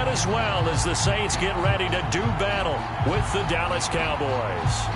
set as well as the Saints get ready to do battle with the Dallas Cowboys.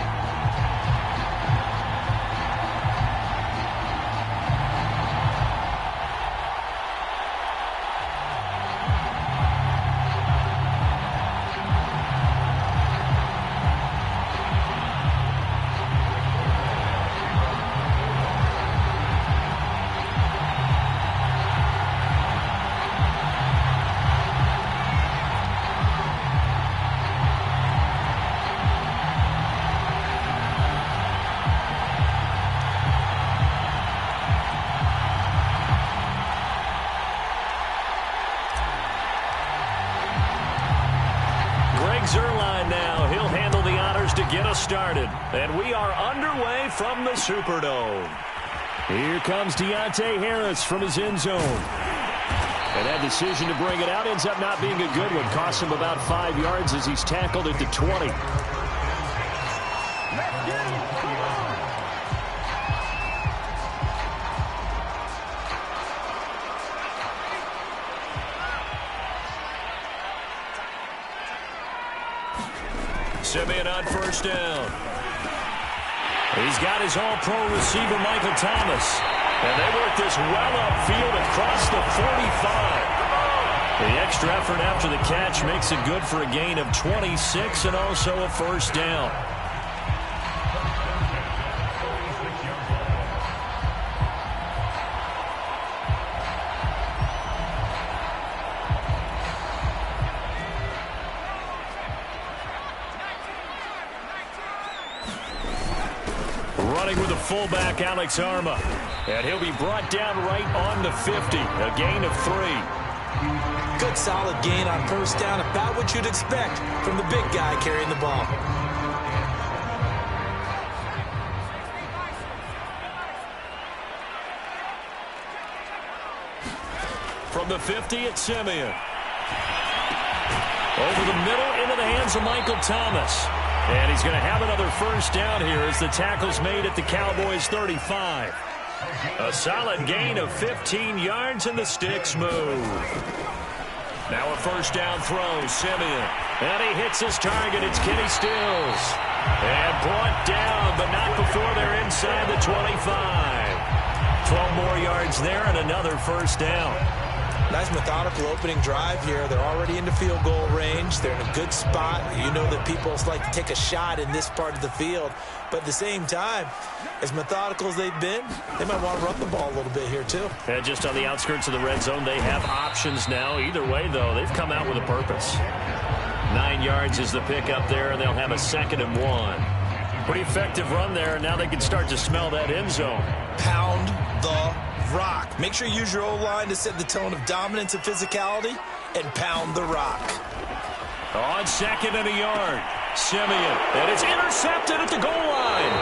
Zerline now. He'll handle the honors to get us started. And we are underway from the Superdome. Here comes Deontay Harris from his end zone. And that decision to bring it out ends up not being a good one. Costs him about 5 yards as he's tackled at the 20. Simeon on first down. He's got his all-pro receiver, Michael Thomas. And they work this well upfield across the 45. The extra effort after the catch makes it good for a gain of 26 and also a first down. Running with the fullback, Alex Arma. And he'll be brought down right on the 50. A gain of 3. Good solid gain on first down. About what you'd expect from the big guy carrying the ball. From the 50, it's Simeon. Over the middle into the hands of Michael Thomas. And he's going to have another first down here as the tackle's made at the Cowboys' 35. A solid gain of 15 yards and the sticks move. Now a first down throw, Simeon. And he hits his target. It's Kenny Stills. And brought down, but not before they're inside the 25. 12 more yards there and another first down. Nice methodical opening drive here. They're already into field goal range. They're in a good spot. You know that people like to take a shot in this part of the field. But at the same time, as methodical as they've been, they might want to run the ball a little bit here too. And just on the outskirts of the red zone, they have options now. Either way, though, they've come out with a purpose. 9 yards is the pickup there, and they'll have a 2nd and 1. Pretty effective run there, and now they can start to smell that end zone. Pound the rock. Make sure you use your O-line to set the tone of dominance and physicality, and pound the rock. On 2nd and a yard, Simeon, and it's intercepted at the goal line.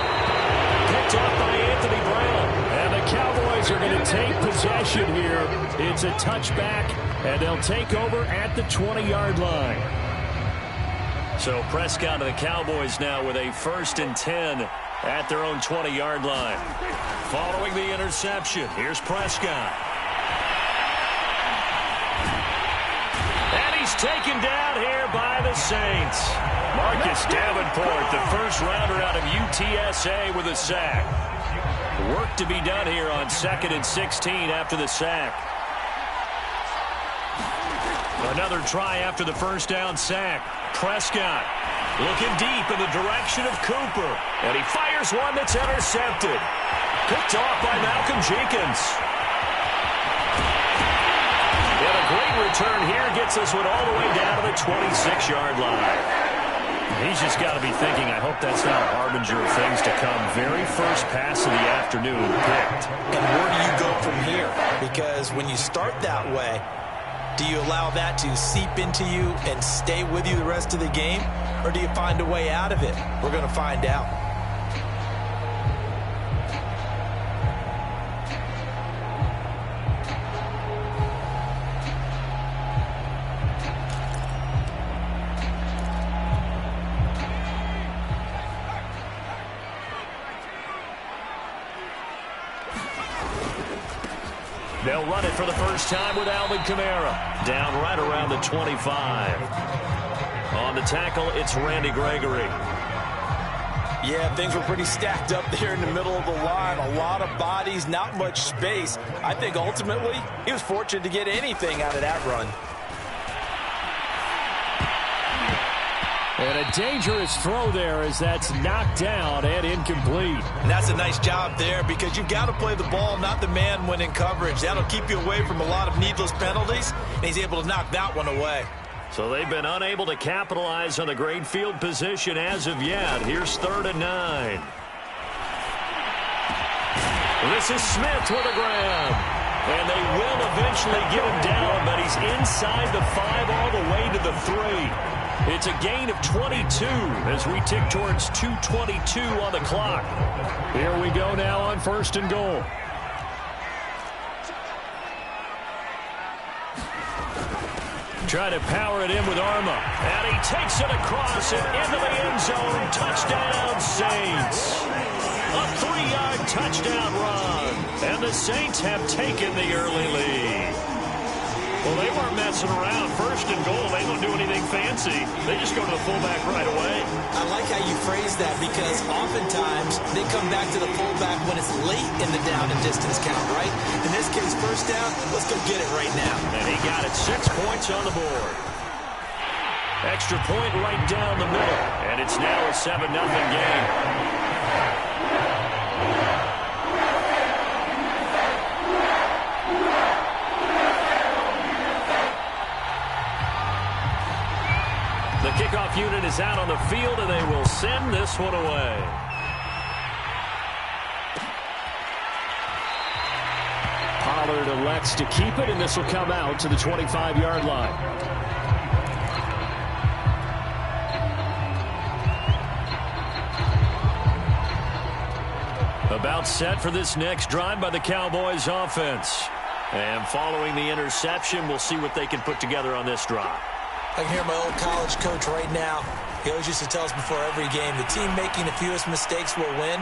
Picked off by Anthony Brown, and the Cowboys are going to take possession here. It's a touchback, and they'll take over at the 20-yard line. So Prescott and the Cowboys now with a 1st and 10 at their own 20-yard line. Following the interception, here's Prescott. And he's taken down here by the Saints. Marcus Davenport, the first rounder out of UTSA with a sack. Work to be done here on 2nd and 16 after the sack. Another try after the first down sack. Prescott looking deep in the direction of Cooper. And he fires one that's intercepted. Picked off by Malcolm Jenkins. And a great return here gets us one all the way down to the 26-yard line. He's just got to be thinking, I hope that's not a harbinger of things to come. Very first pass of the afternoon picked. And where do you go from here? Because when you start that way, do you allow that to seep into you and stay with you the rest of the game? Or do you find a way out of it? We're going to find out. They'll run it for the first time with Alvin Kamara. Down right around the 25. On the tackle, it's Randy Gregory. Yeah, things were pretty stacked up there in the middle of the line. A lot of bodies, not much space. I think ultimately he was fortunate to get anything out of that run. And a dangerous throw there as that's knocked down and incomplete. And that's a nice job there because you've got to play the ball, not the man when in coverage. That'll keep you away from a lot of needless penalties, and he's able to knock that one away. So they've been unable to capitalize on the great field position as of yet. Here's 3rd and 9. This is Smith with a grab. And they will eventually get him down, but he's inside the 5 all the way to the 3. It's a gain of 22 as we tick towards 2:22 on the clock. Here we go now on 1st and goal. Try to power it in with Arma. And he takes it across and into the end zone. Touchdown, Saints. A 3-yard touchdown run. And the Saints have taken the early lead. Well, they weren't messing around. 1st and goal, they don't do anything fancy. They just go to the fullback right away. I like how you phrase that because oftentimes they come back to the fullback when it's late in the down and distance count, right? In this case, 1st down, let's go get it right now. And he got it. 6 points on the board. Extra point right down the middle. And it's now a 7-0 game. The kickoff unit is out on the field, and they will send this one away. Pollard elects to keep it, and this will come out to the 25-yard line. About set for this next drive by the Cowboys offense. And following the interception, we'll see what they can put together on this drive. I can hear my old college coach right now. He always used to tell us before every game, the team making the fewest mistakes will win.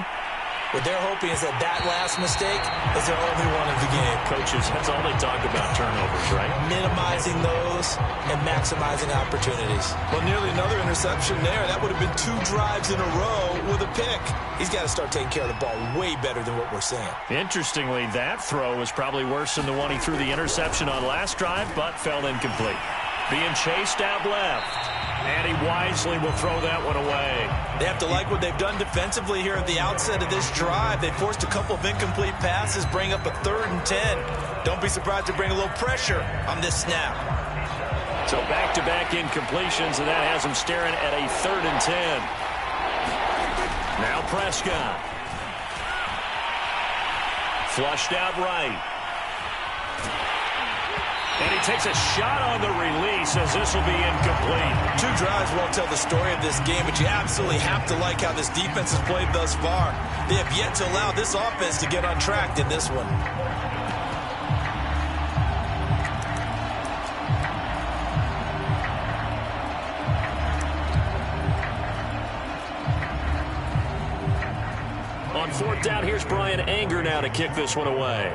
What they're hoping is that that last mistake is their only one of the game. Coaches, that's all they talk about, turnovers, right? Minimizing those and maximizing opportunities. Well, nearly another interception there. That would have been 2 drives in a row with a pick. He's got to start taking care of the ball way better than what we're seeing. Interestingly, that throw was probably worse than the one he threw the interception on last drive, but fell incomplete. Being chased out left. And he wisely will throw that one away. They have to like what they've done defensively here at the outset of this drive. They forced a couple of incomplete passes, bring up a 3rd and 10. Don't be surprised to bring a little pressure on this snap. So back-to-back incompletions, and that has them staring at a 3rd and 10. Now Prescott. Flushed out right. And he takes a shot on the release as this will be incomplete. 2 drives won't tell the story of this game, but you absolutely have to like how this defense has played thus far. They have yet to allow this offense to get on track in this one. On 4th down, here's Brian Anger now to kick this one away.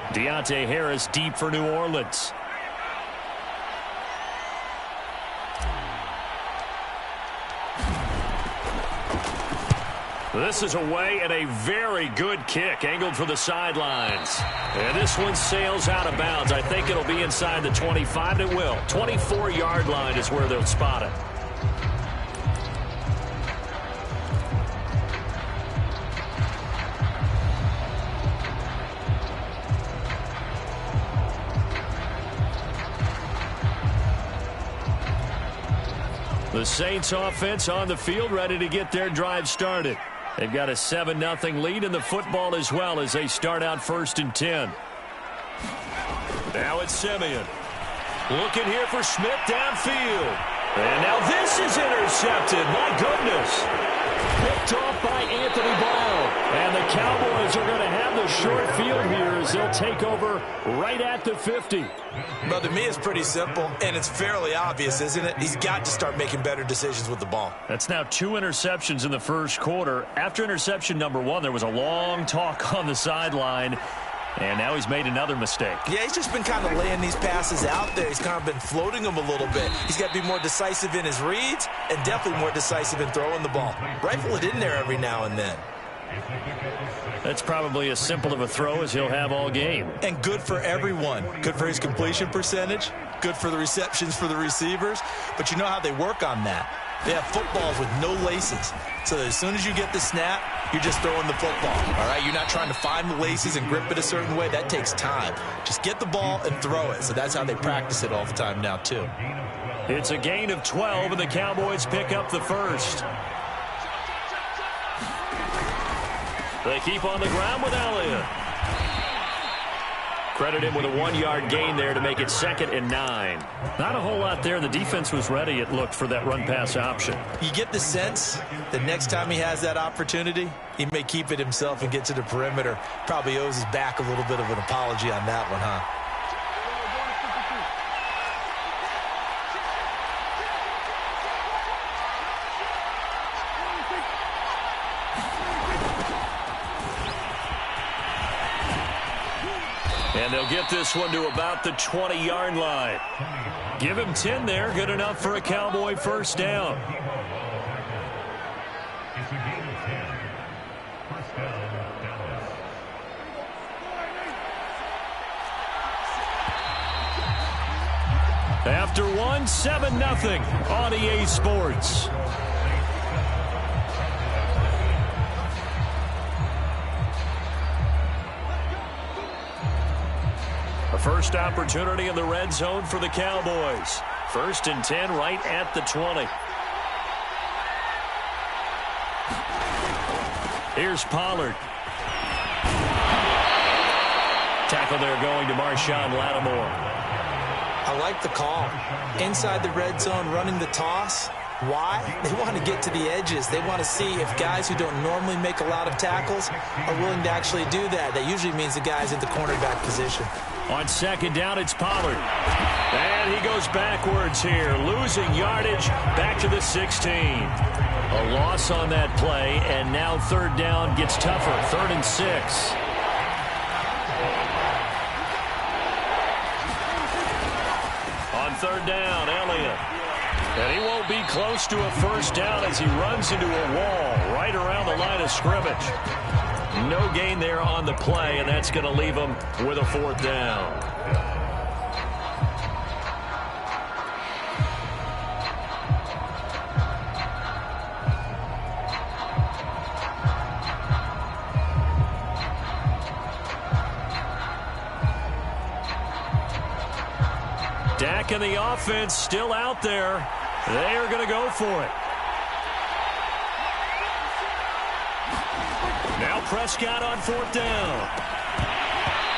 Deontay Harris deep for New Orleans. This is away and a very good kick angled for the sidelines. And this one sails out of bounds. I think it'll be inside the 25. It will. 24-yard line is where they'll spot it. The Saints offense on the field ready to get their drive started. They've got a 7-0 lead in the football as well as they start out 1st and 10. Now it's Simeon. Looking here for Smith downfield. And now this is intercepted. My goodness. Picked off by Anthony Brown. And the Cowboys are going to have the short field here as they'll take over right at the 50. Well, to me, it's pretty simple, and it's fairly obvious, isn't it? He's got to start making better decisions with the ball. That's now 2 interceptions in the first quarter. After interception number 1, there was a long talk on the sideline. And now he's made another mistake. Yeah, he's just been kind of laying these passes out there. He's kind of been floating them a little bit. He's got to be more decisive in his reads and definitely more decisive in throwing the ball. Rifle it in there every now and then. That's probably as simple of a throw as he'll have all game. And good for everyone. Good for his completion percentage. Good for the receptions for the receivers. But you know how they work on that. They have footballs with no laces. So as soon as you get the snap, you're just throwing the football. All right, you're not trying to find the laces and grip it a certain way. That takes time. Just get the ball and throw it. So that's how they practice it all the time now, too. It's a gain of 12, and the Cowboys pick up the first. They keep on the ground with Elliott. Credit him with a 1-yard gain there to make it 2nd and 9. Not a whole lot there. The defense was ready, it looked, for that run-pass option. You get the sense that next time he has that opportunity, he may keep it himself and get to the perimeter. Probably owes his back a little bit of an apology on that one, huh? And they'll get this one to about the 20-yard line. Give him 10 there. Good enough for a Cowboy first down. After one, 7-0 on EA Sports. First opportunity in the red zone for the Cowboys. 1st and 10 right at the 20. Here's Pollard. Tackle there going to Marshawn Lattimore. I like the call. Inside the red zone, running the toss. Why? They want to get to the edges. They want to see if guys who don't normally make a lot of tackles are willing to actually do that. That usually means the guys at the cornerback position. On 2nd down, it's Pollard. And he goes backwards here, losing yardage back to the 16. A loss on that play, and now 3rd down gets tougher. 3rd and 6. On 3rd down, Elliott. And he won't be close to a first down as he runs into a wall right around the line of scrimmage. No gain there on the play, and that's going to leave him with a 4th down. Dak and the offense still out there. They are going to go for it. Now Prescott on 4th down.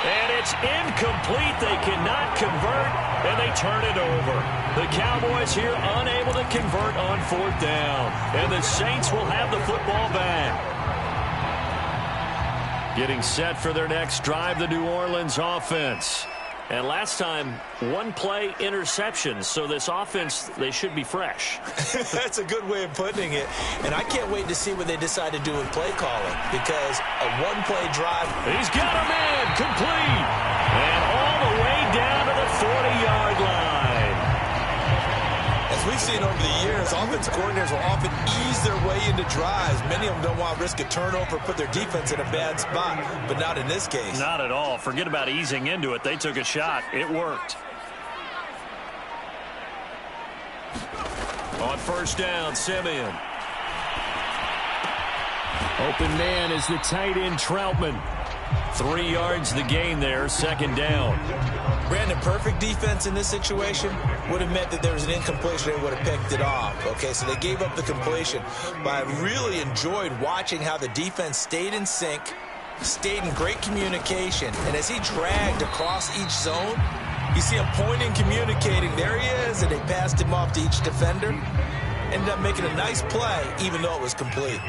And it's incomplete. They cannot convert, and they turn it over. The Cowboys here unable to convert on 4th down. And the Saints will have the football back. Getting set for their next drive, the New Orleans offense. And last time, 1-play interception. So this offense, they should be fresh. That's a good way of putting it. And I can't wait to see what they decide to do with play calling. Because a 1-play drive. He's got a man complete. And all the way down to the 40-yard line. As we've seen over the years, offensive coordinators will often ease their way into drives. Many of them don't want to risk a turnover, put their defense in a bad spot, but not in this case. Not at all. Forget about easing into it. They took a shot. It worked. On 1st down, Simeon. Open man is the tight end, Troutman. 3 yards the gain there, 2nd down. Brandon, perfect defense in this situation would have meant that there was an incompletion. They would have picked it off. Okay, so they gave up the completion. But I really enjoyed watching how the defense stayed in sync, stayed in great communication. And as he dragged across each zone, you see him pointing, communicating. There he is, and they passed him off to each defender. Ended up making a nice play, even though it was complete.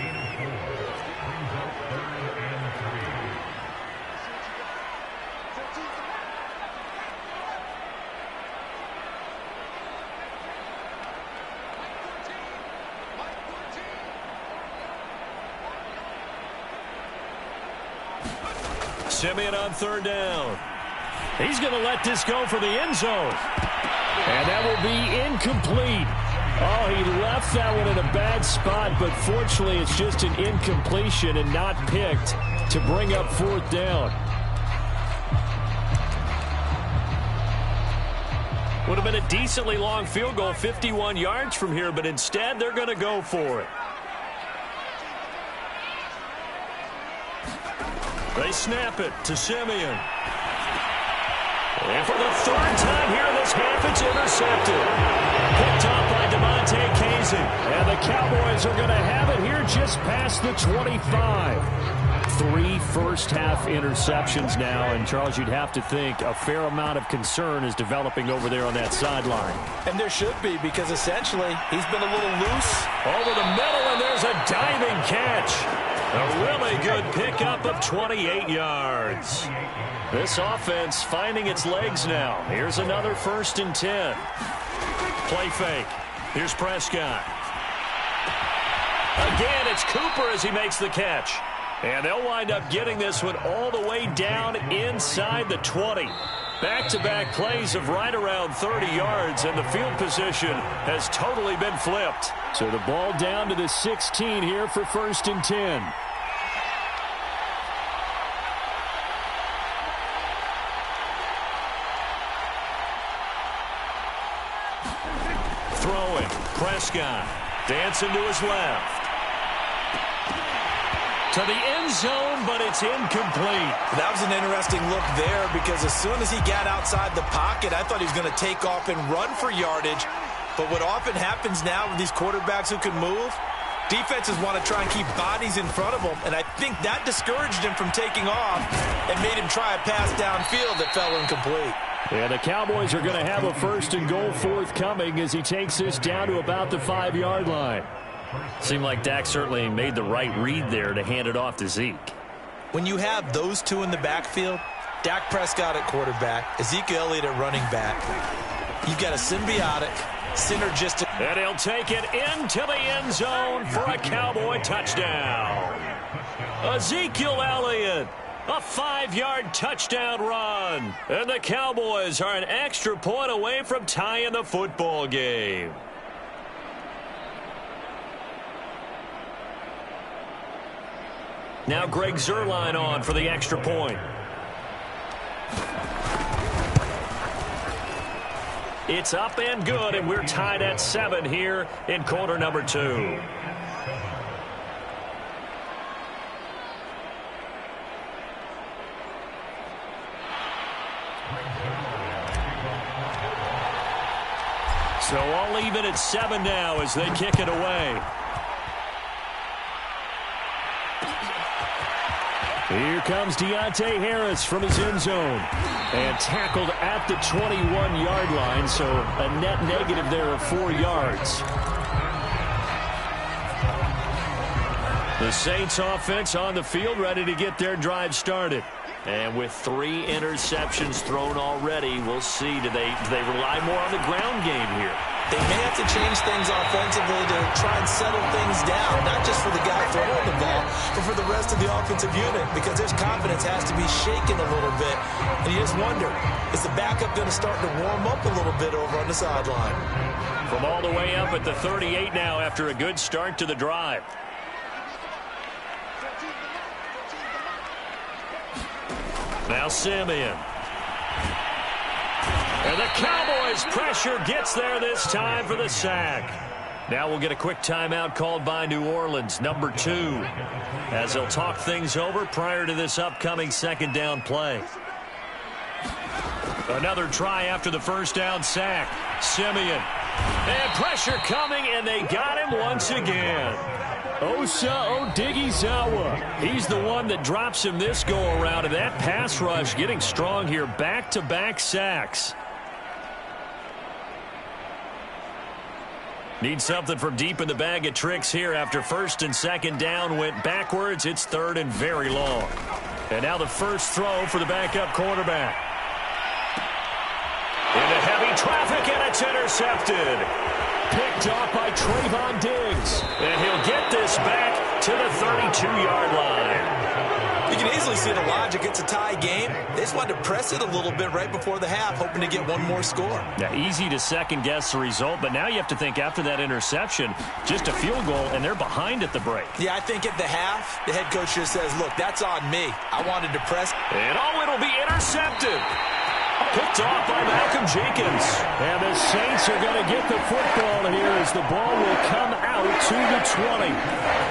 Simeon on third down. He's going to let this go for the end zone. And that will be incomplete. Oh, he left that one in a bad spot, but fortunately it's just an incompletion and not picked to bring up fourth down. Would have been a decently long field goal, 51 yards from here, but instead they're going to go for it. They snap it to Simeon. And for the third time here in this half, it's intercepted. Picked off by DeMonte Casey. And the Cowboys are going to have it here just past the 25. 3 first-half interceptions now. And, Charles, you'd have to think a fair amount of concern is developing over there on that sideline. And there should be, because essentially he's been a little loose. Over the middle, and there's a diving catch. A really good pickup of 28 yards. This offense finding its legs now. Here's another 1st and 10. Play fake. Here's Prescott. Again, it's Cooper as he makes the catch. And they'll wind up getting this one all the way down inside the 20. Back-to-back plays of right around 30 yards, and the field position has totally been flipped. So the ball down to the 16 here for 1st and 10. Throwing, Prescott, dancing to his left. To the end zone, but it's incomplete. That was an interesting look there, because as soon as he got outside the pocket, I thought he was going to take off and run for yardage. But what often happens now with these quarterbacks who can move, defenses want to try and keep bodies in front of them, and I think that discouraged him from taking off and made him try a pass downfield that fell incomplete. And the Cowboys are going to have a 1st and goal forthcoming as he takes this down to about the 5-yard line. Seemed like Dak certainly made the right read there to hand it off to Zeke. When you have those two in the backfield, Dak Prescott at quarterback, Ezekiel Elliott at running back, you've got a symbiotic, synergistic. And he'll take it into the end zone for a Cowboy touchdown. Ezekiel Elliott, a 5-yard touchdown run. And the Cowboys are an extra point away from tying the football game. Now Greg Zuerlein on for the extra point. It's up and good, and we're tied at 7 here in quarter number 2. So I'll leave it at 7 now as they kick it away. Here comes Deontay Harris from his end zone. And tackled at the 21-yard line, so a net negative there of 4 yards. The Saints offense on the field, ready to get their drive started. And with 3 interceptions thrown already, we'll see. Do they rely more on the ground game here? They may have to change things offensively to try and settle things down, not just for the guy throwing the ball, but for the rest of the offensive unit, because his confidence has to be shaken a little bit. And you just wonder, is the backup going to start to warm up a little bit over on the sideline? From all the way up at the 38 now after a good start to the drive. Now Simeon. And the Cowboys' pressure gets there this time for the sack. Now we'll get a quick timeout called by New Orleans, number 2, as they'll talk things over prior to this upcoming 2nd down play. Another try after the 1st down sack. Simeon. And pressure coming, and they got him once again. Osa Odighizuwa. He's the one that drops him this go-around, and that pass rush getting strong here. Back-to-back sacks. Need something from deep in the bag of tricks here after 1st and 2nd down went backwards. It's 3rd and very long. And now the first throw for the backup quarterback. Into heavy traffic, and it's intercepted. Picked off by Trayvon Diggs. And he'll get this back to the 32-yard line. You can easily see the logic. It's a tie game. They just wanted to press it a little bit right before the half, hoping to get one more score. Yeah, easy to second-guess the result, but now you have to think after that interception, just a field goal, and they're behind at the break. Yeah, I think at the half, the head coach just says, look, that's on me. I wanted to press. And it'll be intercepted. Picked off by Malcolm Jenkins. And the Saints are going to get the football here as the ball will come out to the 20.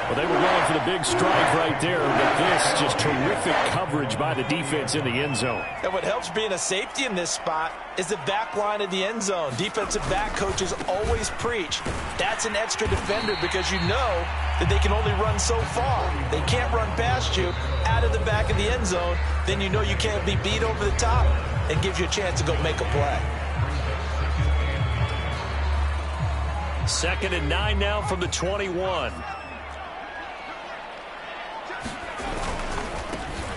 Well, they were going for the big strike right there, but this just terrific coverage by the defense in the end zone. And what helps being a safety in this spot is the back line of the end zone. Defensive back coaches always preach that's an extra defender because you know that they can only run so far. They can't run past you out of the back of the end zone. Then you know you can't be beat over the top. It gives you a chance to go make a play. 2nd and 9 now from the 21.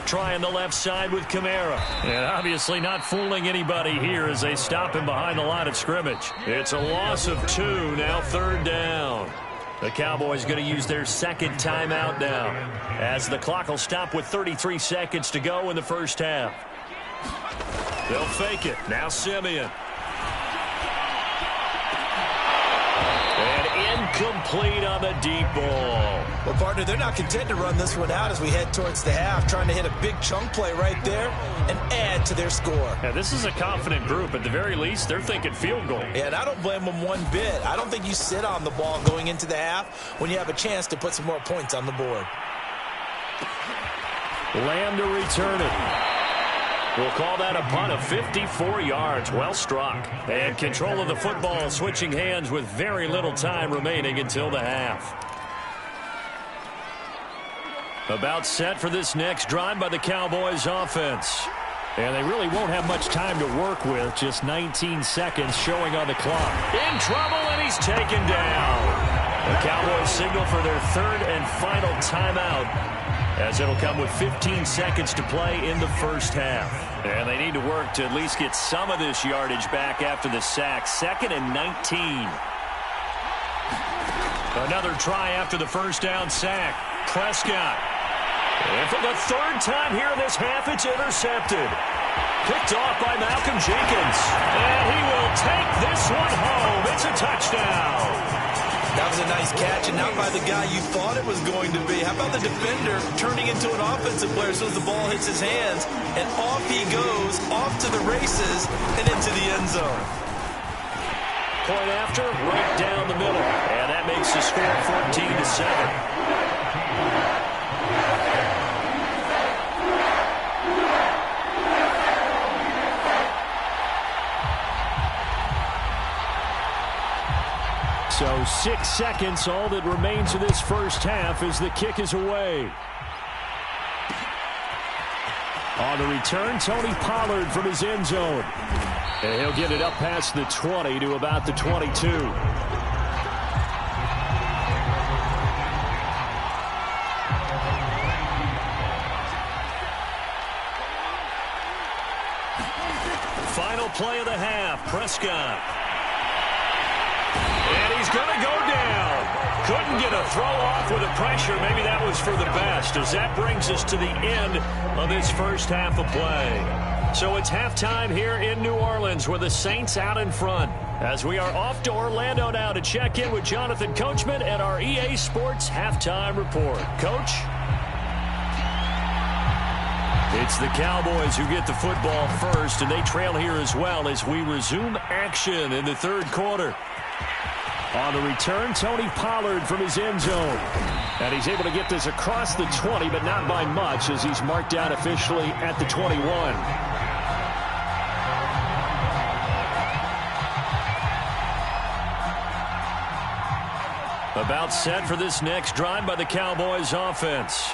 Trying the left side with Kamara. And obviously not fooling anybody here as they stop him behind the line of scrimmage. It's a loss of 2, now 3rd down. The Cowboys going to use their second timeout now as the clock will stop with 33 seconds to go in the first half. They'll fake it. Now Simeon. And incomplete on the deep ball. Well, partner, they're not content to run this one out as we head towards the half, trying to hit a big chunk play right there and add to their score. Yeah, this is a confident group. At the very least, they're thinking field goal. Yeah, and I don't blame them one bit. I don't think you sit on the ball going into the half when you have a chance to put some more points on the board. Lamb to return it. We'll call that a punt of 54 yards. Well struck. And control of the football switching hands with very little time remaining until the half. About set for this next drive by the Cowboys offense. And they really won't have much time to work with. Just 19 seconds showing on the clock. In trouble, and he's taken down. The Cowboys signal for their 3rd and final timeout, as it'll come with 15 seconds to play in the first half. And they need to work to at least get some of this yardage back after the sack. 2nd and 19. Another try after the first down sack. Prescott. And for the 3rd time here in this half, it's intercepted. Picked off by Malcolm Jenkins. And he will take this one home. It's a touchdown. That was a nice catch, and not by the guy you thought it was going to be. How about the defender turning into an offensive player as soon as the ball hits his hands, and off he goes, off to the races, and into the end zone. Point after, right down the middle. And that makes the score 14-7. So 6 seconds, all that remains of this first half as the kick is away. On the return, Tony Pollard from his end zone. And he'll get it up past the 20 to about the 22. Final play of the half, Prescott. And he's going to go down. Couldn't get a throw off with the pressure. Maybe that was for the best, as that brings us to the end of this first half of play. So it's halftime here in New Orleans with the Saints out in front, as we are off to Orlando now to check in with Jonathan Coachman at our EA Sports Halftime Report. Coach? It's the Cowboys who get the football first, and they trail here as well as we resume action in the 3rd quarter. On the return, Tony Pollard from his end zone. And he's able to get this across the 20, but not by much, as he's marked down officially at the 21. About set for this next drive by the Cowboys offense.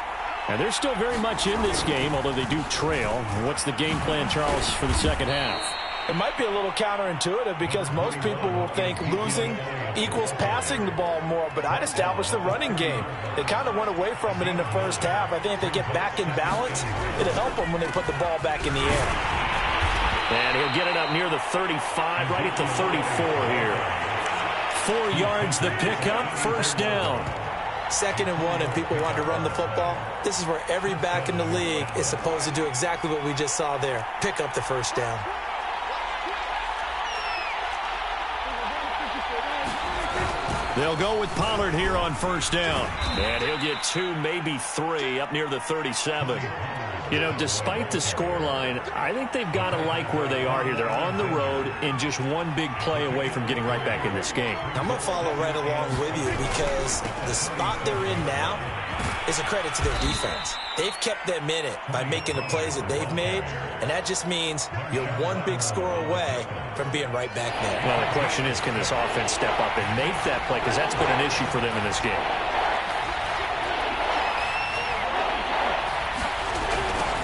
And they're still very much in this game, although they do trail. What's the game plan, Charles, for the second half? It might be a little counterintuitive because most people will think losing equals passing the ball more, but I'd establish the running game. They kind of went away from it in the first half. I think if they get back in balance, it'll help them when they put the ball back in the air. And he'll get it up near the 35, right at the 34 here. 4 yards the pickup, first down. 2nd and 1 and people want to run the football, this is where every back in the league is supposed to do exactly what we just saw there. Pick up the first down. They'll go with Pollard here on 1st down. And he'll get 2, maybe 3 up near the 37. You know, despite the scoreline, I think they've got to like where they are here. They're on the road and just one big play away from getting right back in this game. I'm going to follow right along with you because the spot they're in now is a credit to their defense. They've kept them in it by making the plays that they've made, and that just means you're one big score away from being right back there. Well, the question is, can this offense step up and make that play? Because that's been an issue for them in this game.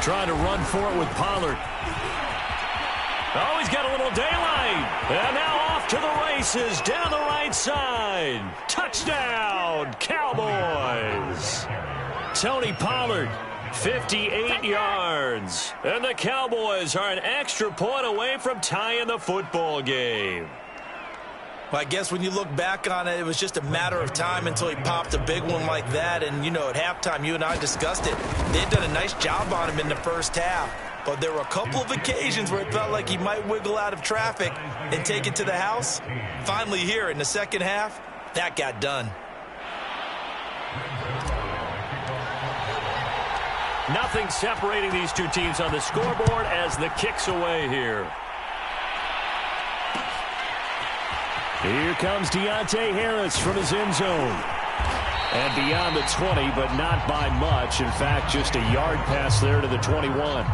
Trying to run for it with Pollard. Oh, he's got a little daylight. And now off to the races down the right side. Touchdown, Cowboys. Tony Pollard, 58 yards. And the Cowboys are an extra point away from tying the football game. Well, I guess when you look back on it, it was just a matter of time until he popped a big one like that. And, you know, at halftime, you and I discussed it. They'd done a nice job on him in the first half. But there were a couple of occasions where it felt like he might wiggle out of traffic and take it to the house. Finally here in the second half, that got done. Nothing separating these two teams on the scoreboard as the kick's away here. Here comes Deontay Harris from his end zone. And beyond the 20, but not by much. In fact, just a yard pass there to the 21.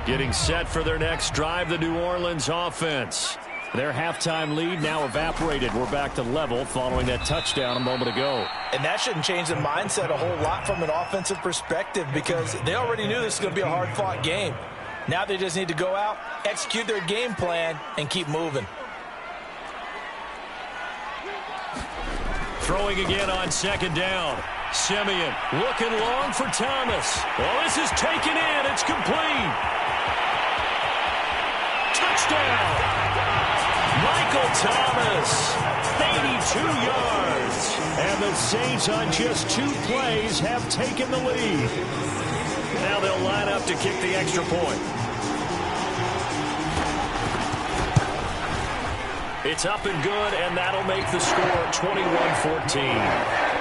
Getting set for their next drive, the New Orleans offense. Their halftime lead now evaporated. We're back to level following that touchdown a moment ago. And that shouldn't change the mindset a whole lot from an offensive perspective because they already knew this was going to be a hard-fought game. Now they just need to go out, execute their game plan, and keep moving. Throwing again on 2nd down. Simeon looking long for Thomas. Well, this is taken in. It's complete. Touchdown. Michael Thomas, 82 yards. And the Saints on just 2 plays have taken the lead. Now they'll line up to kick the extra point. It's up and good, and that'll make the score 21-14.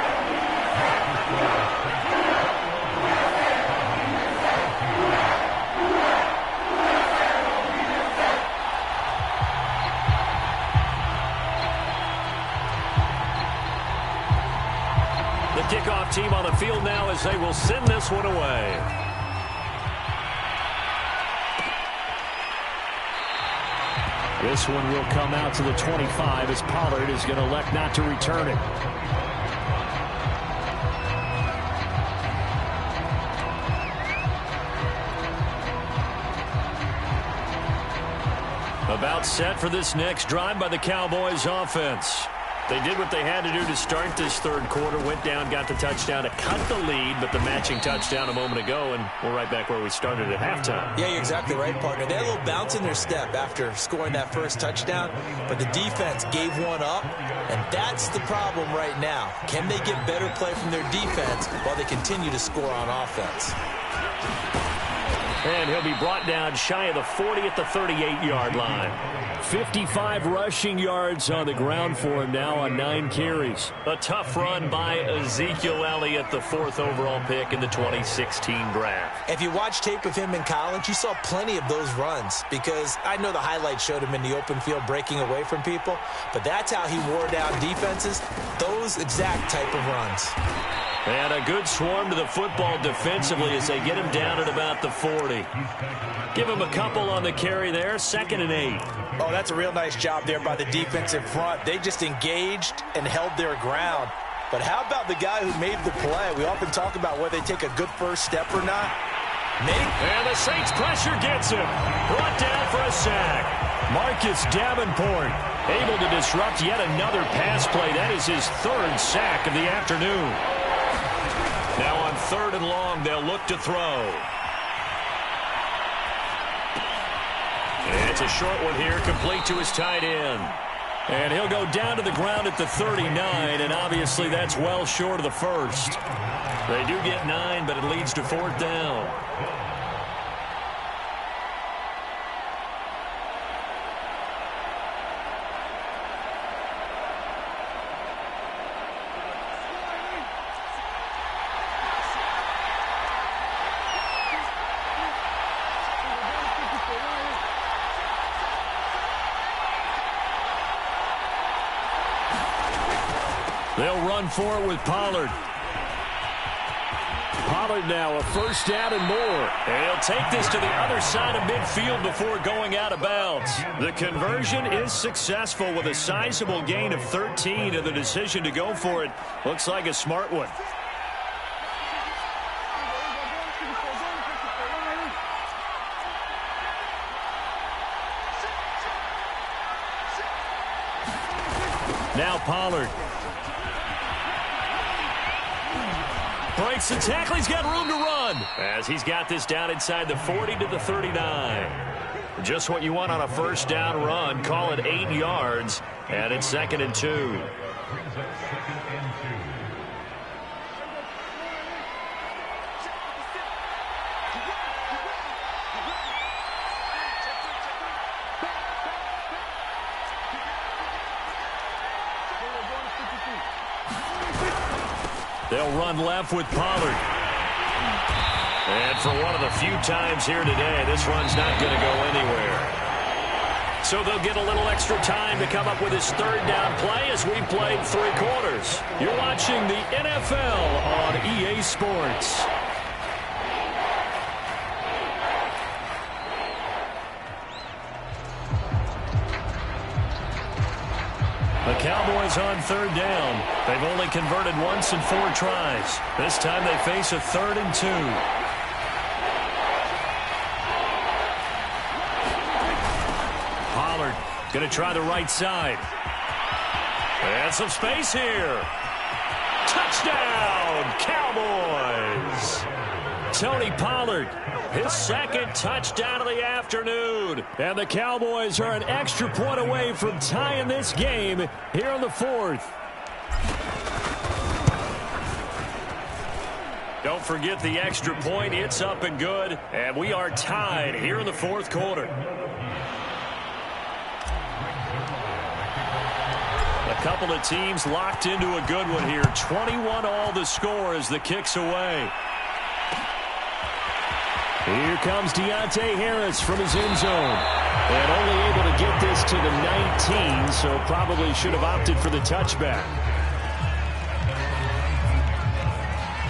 Kickoff team on the field now as they will send this one away. This one will come out to the 25 as Pollard is going to elect not to return it. About set for this next drive by the Cowboys offense. They did what they had to do to start this third quarter, went down, got the touchdown to cut the lead, but the matching touchdown a moment ago, and we're right back where we started at halftime. Yeah, you're exactly right, partner. They had a little bounce in their step after scoring that first touchdown, but the defense gave one up, and that's the problem right now. Can they get better play from their defense while they continue to score on offense? And he'll be brought down shy of the 40 at the 38-yard line. 55 rushing yards on the ground for him now on 9 carries. A tough run by Ezekiel Elliott, the 4th overall pick in the 2016 draft. If you watch tape of him in college, you saw plenty of those runs because I know the highlights showed him in the open field breaking away from people, but that's how he wore down defenses, those exact type of runs. And a good swarm to the football defensively as they get him down at about the 40. Give him a couple on the carry there, 2nd and 8. Oh, that's a real nice job there by the defensive front. They just engaged and held their ground. But how about the guy who made the play? We often talk about whether they take a good first step or not. And the Saints pressure gets him. Brought down for a sack. Marcus Davenport. able to disrupt yet another pass play. That is his third sack of the afternoon. Now on 3rd and long, they'll look to throw. And it's a short one here, complete to his tight end. And he'll go down to the ground at the 39, and obviously that's well short of the first. They do get 9, but it leads to 4th down. They'll run for it with Pollard. Pollard now a 1st down and more. And he'll take this to the other side of midfield before going out of bounds. The conversion is successful with a sizable gain of 13, and the decision to go for it looks like a smart one. Now Pollard. Breaks the tackle. He's got room to run as he's got this down inside the 40 to the 39. Just what you want on a 1st down run. Call it 8 yards, and it's 2nd and 2. They'll run left with Pollard. And for one of the few times here today, this run's not going to go anywhere. So they'll get a little extra time to come up with his 3rd down play as we played 3 quarters. You're watching the NFL on EA Sports. The Cowboys on 3rd down. They've only converted once in 4 tries. This time they face a 3rd and 2. Pollard going to try the right side. And some space here. Touchdown, Cowboys! Tony Pollard, his 2nd touchdown of the afternoon. And the Cowboys are an extra point away from tying this game here in the 4th. Don't forget the extra point. It's up and good. And we are tied here in the 4th quarter. A couple of teams locked into a good one here. 21 all the score as the kick's away. Here comes Deontay Harris from his end zone. And only able to get this to the 19, so probably should have opted for the touchback.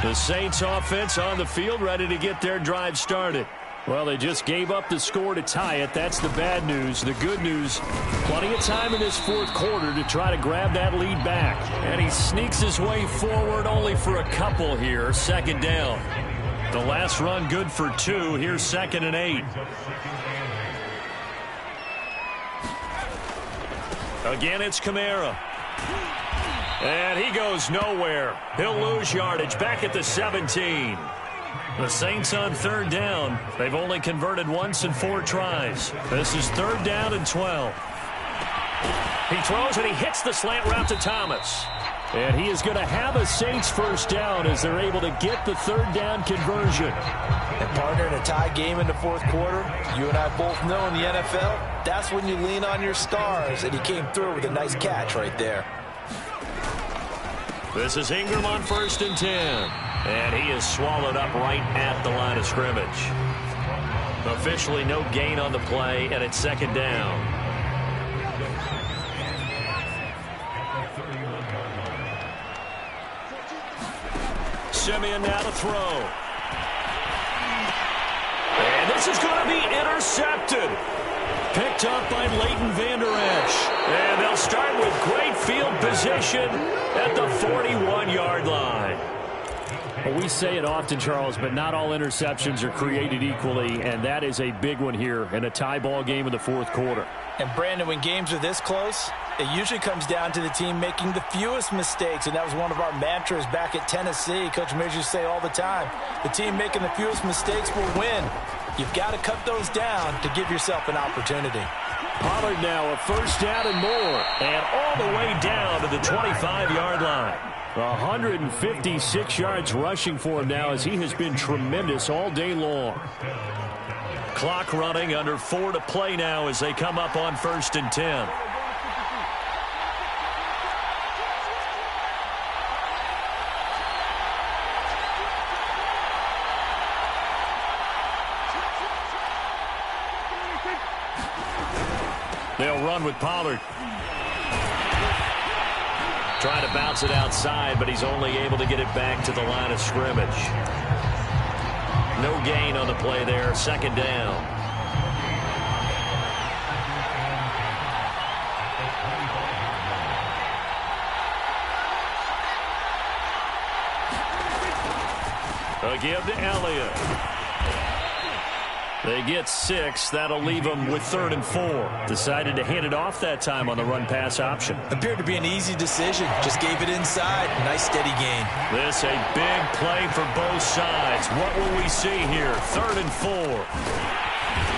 The Saints offense on the field ready to get their drive started. Well, they just gave up the score to tie it. That's the bad news. The good news, plenty of time in this 4th quarter to try to grab that lead back. And he sneaks his way forward only for a couple here. 2nd down. The last run good for 2. Here's 2nd and 8. Again, it's Kamara. And he goes nowhere. He'll lose yardage back at the 17. The Saints on 3rd down. They've only converted once in 4 tries. This is 3rd down and 12. He throws and he hits the slant route to Thomas. And he is going to have a Saints 1st down as they're able to get the 3rd down conversion. And partner, in a tie game in the 4th quarter, you and I both know in the NFL, that's when you lean on your stars. And he came through with a nice catch right there. This is Ingram on 1st and 10. And he is swallowed up right at the line of scrimmage. Officially no gain on the play, and it's 2nd down. Simeon now to throw. And this is going to be intercepted. Picked up by Leighton Vander Esch. And they'll start with great field position at the 41-yard line. Well, we say it often, Charles, but not all interceptions are created equally, and that is a big one here in a tie ball game in the fourth quarter. And, Brandon, when games are this close, it usually comes down to the team making the fewest mistakes, and that was one of our mantras back at Tennessee. Coach Mears used to say all the time, the team making the fewest mistakes will win. You've got to cut those down to give yourself an opportunity. Pollard now a first down and more, and all the way down to the 25-yard line. 156 yards rushing for him now as he has been tremendous all day long. Clock running, under 4 to play now as they come up on 1st and 10. They'll run with Pollard. Trying to bounce it outside, but he's only able to get it back to the line of scrimmage. No gain on the play there. Second down. A give to Elliott. They get 6. That'll leave them with 3rd and 4. Decided to hand it off that time on the run-pass option. Appeared to be an easy decision. Just gave it inside. Nice steady gain. This a big play for both sides. What will we see here? 3rd and 4.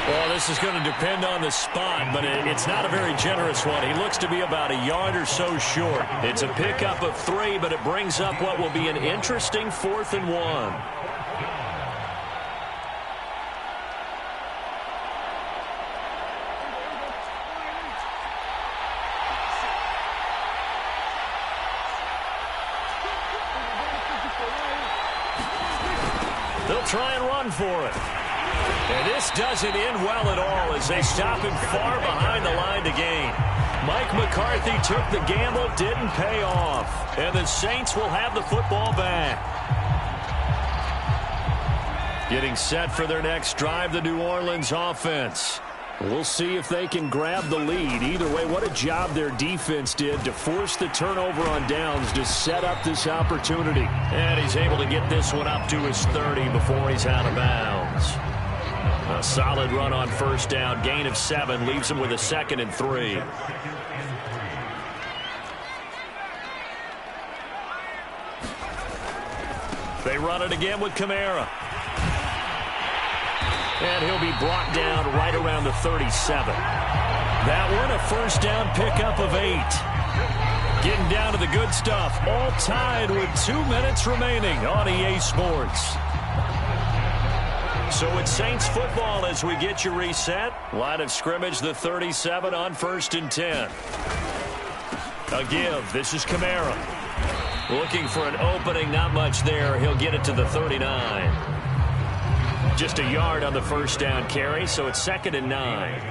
Well, this is going to depend on the spot, but it's not a very generous one. He looks to be about a yard or so short. It's a pickup of 3, but it brings up what will be an interesting 4th and 1. They'll try and run for it. And this doesn't end well at all as they stop him far behind the line to gain. Mike McCarthy took the gamble, didn't pay off. And the Saints will have the football back. Getting set for their next drive, the New Orleans offense. We'll see if they can grab the lead. Either way, what a job their defense did to force the turnover on downs to set up this opportunity. And he's able to get this one up to his 30 before he's out of bounds. A solid run on first down. Gain of 7 leaves him with a 2nd and 3. They run it again with Kamara. And he'll be brought down right around the 37. That one a first down pickup of 8. Getting down to the good stuff. All tied with 2 minutes remaining on EA Sports. So it's Saints football as we get you reset. Line of scrimmage, the 37 on 1st and 10. A give. This is Kamara. Looking for an opening. Not much there. He'll get it to the 39. Just a yard on the first down carry, so it's 2nd and 9.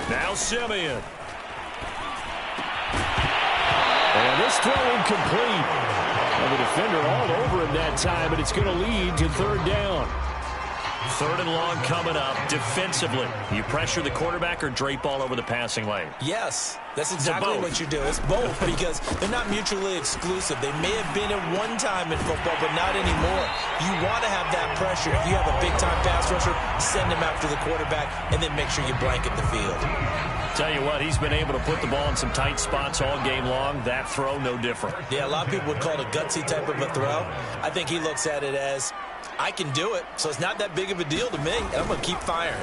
Now Simeon. And this throw incomplete. And the defender all over him that time, but it's going to lead to 3rd down. 3rd and long coming up defensively. You pressure the quarterback or drape all over the passing lane? Yes, that's exactly what you do. It's both because they're not mutually exclusive. They may have been at one time in football, but not anymore. You want to have that pressure. If you have a big-time pass rusher, send him after the quarterback, and then make sure you blanket the field. Tell you what, he's been able to put the ball in some tight spots all game long. That throw, no different. Yeah, a lot of people would call it a gutsy type of a throw. I think he looks at it as, I can do it, so it's not that big of a deal to me. I'm going to keep firing.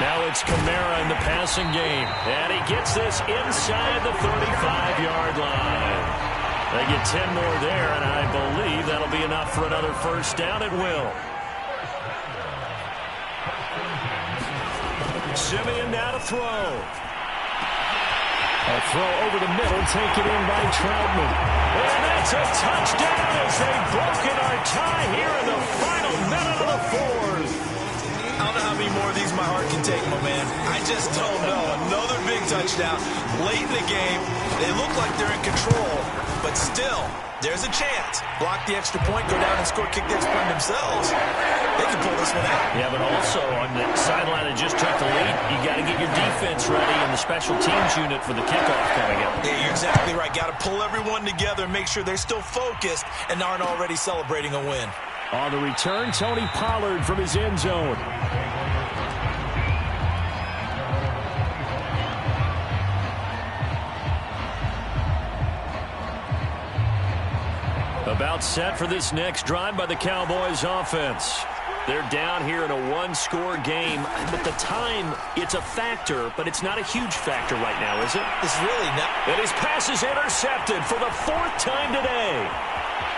Now it's Kamara in the passing game. And he gets this inside the 35-yard line. They get 10 more there, and I believe that'll be enough for another first down. It will. Simeon now to throw. A throw over the middle, taken in by Troutman. And that's a touchdown as they've broken our tie here in the final minute of the 4th. I don't know how many more of these my heart can take, my man. I just don't know. Another big touchdown late in the game. They look like they're in control. but still, there's a chance. Block the extra point, go down and score, kick the extra point themselves. They can pull this one out. Yeah, but also on the sideline that just took the lead, you got to get your defense ready and the special teams unit for the kickoff coming up. Yeah, you're exactly right. Got to pull everyone together and make sure they're still focused and aren't already celebrating a win. On the return, Tony Pollard from his end zone. About set for this next drive by the Cowboys offense. They're down here in a one-score game. But the time, it's a factor, but it's not a huge factor right now, is it? It's really not. And his pass is intercepted for the 4th time today.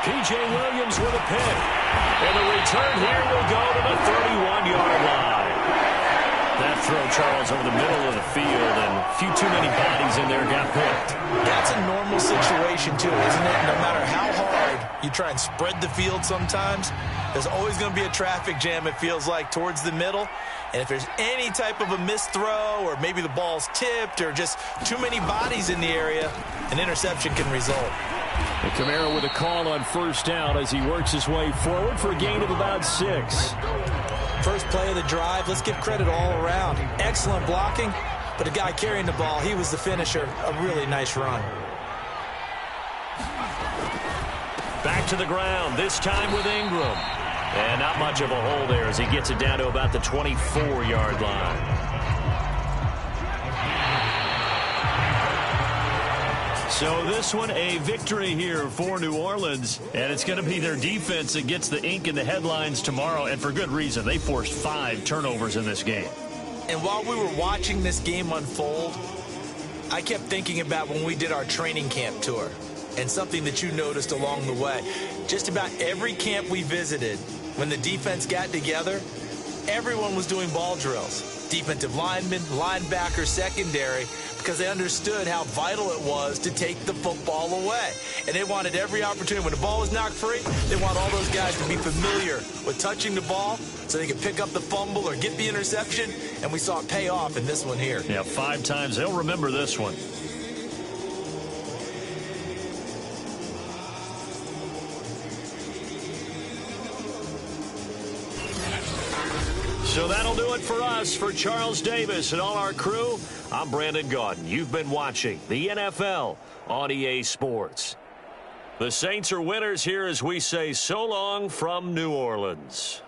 P.J. Williams with a pick. And the return here will go to the 31-yard line. That throw, Charles, over the middle of the field, and a few too many bodies in there got picked. That's a normal situation, too, isn't it? No matter how hard you try and spread the field sometimes, there's always going to be a traffic jam, it feels like, towards the middle. And if there's any type of a missed throw or maybe the ball's tipped or just too many bodies in the area, an interception can result. And Kamara with a call on first down as he works his way forward for a gain of about 6. First play of the drive, let's give credit all around. Excellent blocking, but the guy carrying the ball, he was the finisher. A really nice run. Back to the ground, this time with Ingram. And not much of a hole there as he gets it down to about the 24-yard line. So this one, a victory here for New Orleans, and it's going to be their defense that gets the ink in the headlines tomorrow, and for good reason. They forced 5 turnovers in this game. And while we were watching this game unfold, I kept thinking about when we did our training camp tour, and something that you noticed along the way. Just about every camp we visited, when the defense got together, everyone was doing ball drills. Defensive linemen, linebackers, secondary, because they understood how vital it was to take the football away. And they wanted every opportunity. When the ball was knocked free, they want all those guys to be familiar with touching the ball so they could pick up the fumble or get the interception. And we saw it pay off in this one here. Yeah, 5 times. They'll remember this one. So that'll do it for us. For Charles Davis and all our crew, I'm Brandon Gaudin. You've been watching the NFL on EA Sports. The Saints are winners here as we say so long from New Orleans.